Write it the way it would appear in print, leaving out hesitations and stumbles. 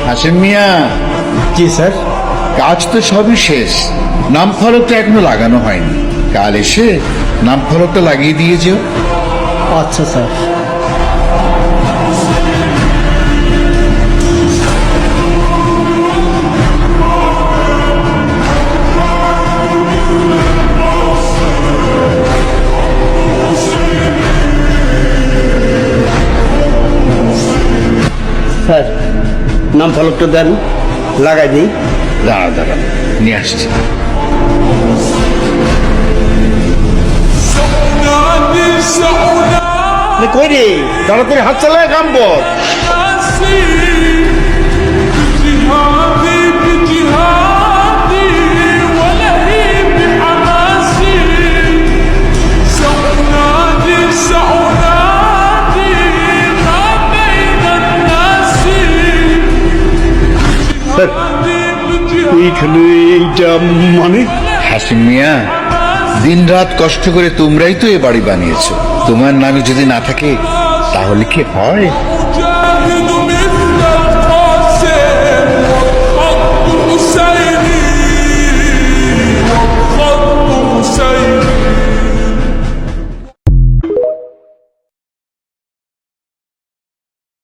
হাসিম মিয়া, জি sir. কাজ তো সবই শেষ, নাম ফলকটা এখনো লাগানো হয়নি। কাল এসে নাম ফলকটা লাগিয়ে দিয়ে যেও। আচ্ছা স্যার। স্যার, নাম ফলকটা দেন, লাগাই দিই। দাঁড়া দাঁড়া, নিয়ে আসছি। কই রে, তাড়াতাড়ি হাত চালায় কাম কর। এইখানে এইটা মানে? হাসিম মিয়া, দিন রাত কষ্ট করে তোমরাই তো এ বাড়ি বানিয়েছো। তোমার নামে যদি না থাকে তাহলে কি হয়?